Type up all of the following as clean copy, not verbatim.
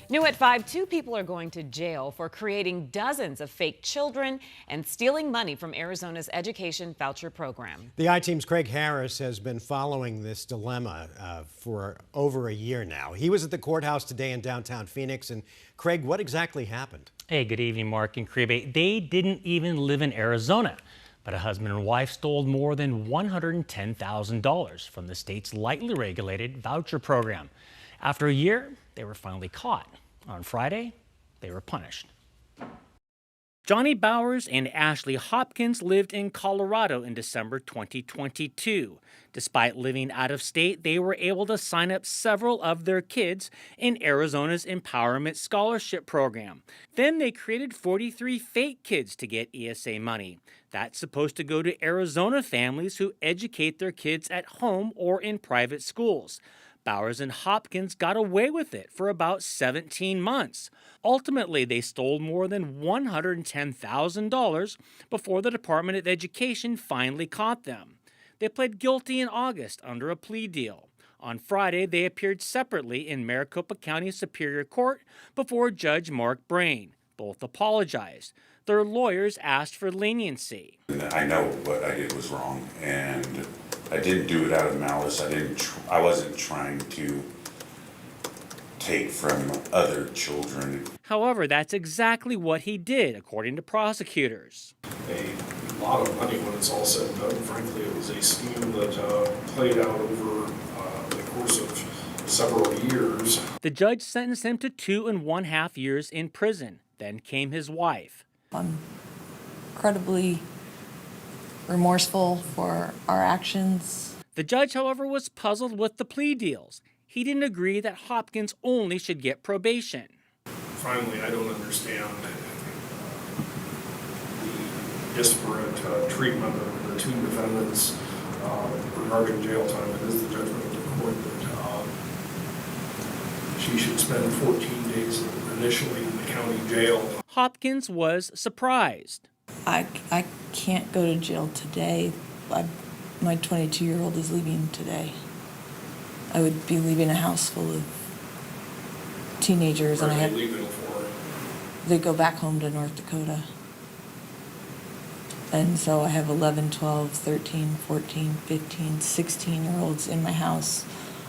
New at 5, 2 people are going to jail for creating dozens of fake children and stealing money from Arizona's education voucher program. The I-Team's Craig Harris has been following this dilemma for over a year now. He was at the courthouse today in downtown Phoenix. And Craig, what exactly happened? Hey, good evening, Mark and Kribe. They didn't even live in Arizona, but a husband and wife stole more than $110,000 from the state's lightly regulated voucher program. After a year, they were finally caught. On Friday, they were punished. Johnny Bowers and Ashley Hopkins lived in Colorado in December 2022. Despite living out of state, they were able to sign up several of their kids in Arizona's Empowerment Scholarship Program. Then they created 43 fake kids to get ESA money. That's supposed to go to Arizona families who educate their kids at home or in private schools. Bowers and Hopkins got away with it for about 17 months. Ultimately, they stole more than $110,000 before the Department of Education finally caught them. They pled guilty in August under a plea deal. On Friday, they appeared separately in Maricopa County Superior Court before Judge Mark Brain. Both apologized. Their lawyers asked for leniency. I know what I did was wrong, and I didn't do it out of malice. I wasn't trying to take from other children. However, that's exactly what he did, according to prosecutors. A lot of money when it's all said and done. Frankly, it was a scheme that played out over the course of several years. The judge sentenced him to 2.5 years in prison. Then came his wife. I'm incredibly remorseful for our actions. The judge, however, was puzzled with the plea deals. He didn't agree that Hopkins only should get probation. Finally, I don't understand the disparate treatment of the two defendants regarding jail time. It is the judgment of the court that she should spend 14 days initially in the county jail. Hopkins was surprised. I can't go to jail today. My 22-year-old is leaving today. I would be leaving a house full of teenagers. Where and are they leaving for? They go back home to North Dakota. And so I have 11, 12, 13, 14, 15, 16-year-olds in my house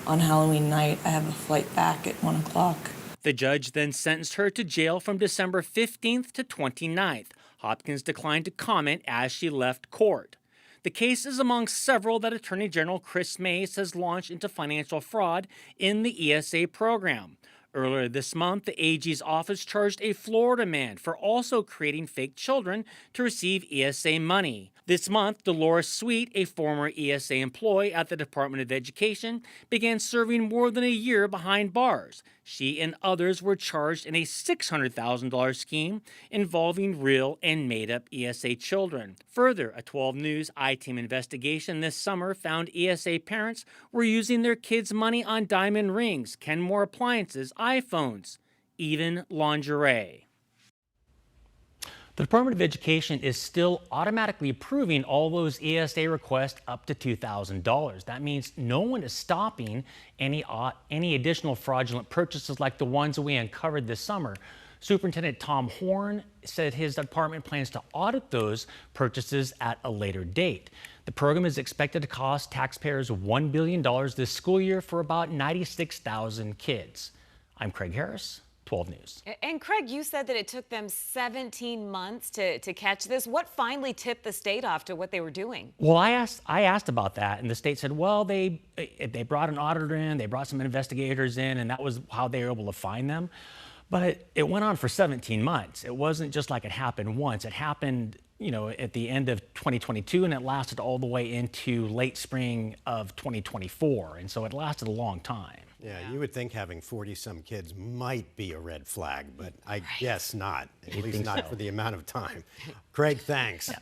on Halloween night. I have a flight back at 1 o'clock. The judge then sentenced her to jail from December 15th to 29th. Hopkins declined to comment as she left court. The case is among several that Attorney General Chris Mace has launched into financial fraud in the ESA program. Earlier this month, the AG's office charged a Florida man for also creating fake children to receive ESA money. This month, Dolores Sweet, a former ESA employee at the Department of Education, began serving more than a year behind bars. She and others were charged in a $600,000 scheme involving real and made-up ESA children. Further, a 12 News I-Team investigation this summer found ESA parents were using their kids' money on diamond rings, Kenmore appliances, iPhones, even lingerie. The Department of Education is still automatically approving all those ESA requests up to $2,000. That means no one is stopping any additional fraudulent purchases like the ones that we uncovered this summer. Superintendent Tom Horn said his department plans to audit those purchases at a later date. The program is expected to cost taxpayers $1 billion this school year for about 96,000 kids. I'm Craig Harris, 12 News. And Craig, you said that it took them 17 months to catch this. What finally tipped the state off to what they were doing? Well, I asked about that, and the state said, well, they brought an auditor in, they brought some investigators in, and that was how they were able to find them. But it went on for 17 months. It wasn't just like it happened once. It happened, at the end of 2022, and it lasted all the way into late spring of 2024. And so it lasted a long time. Yeah, you would think having 40-some kids might be a red flag, but I guess not, at least not for the amount of time. Craig, thanks. Yeah.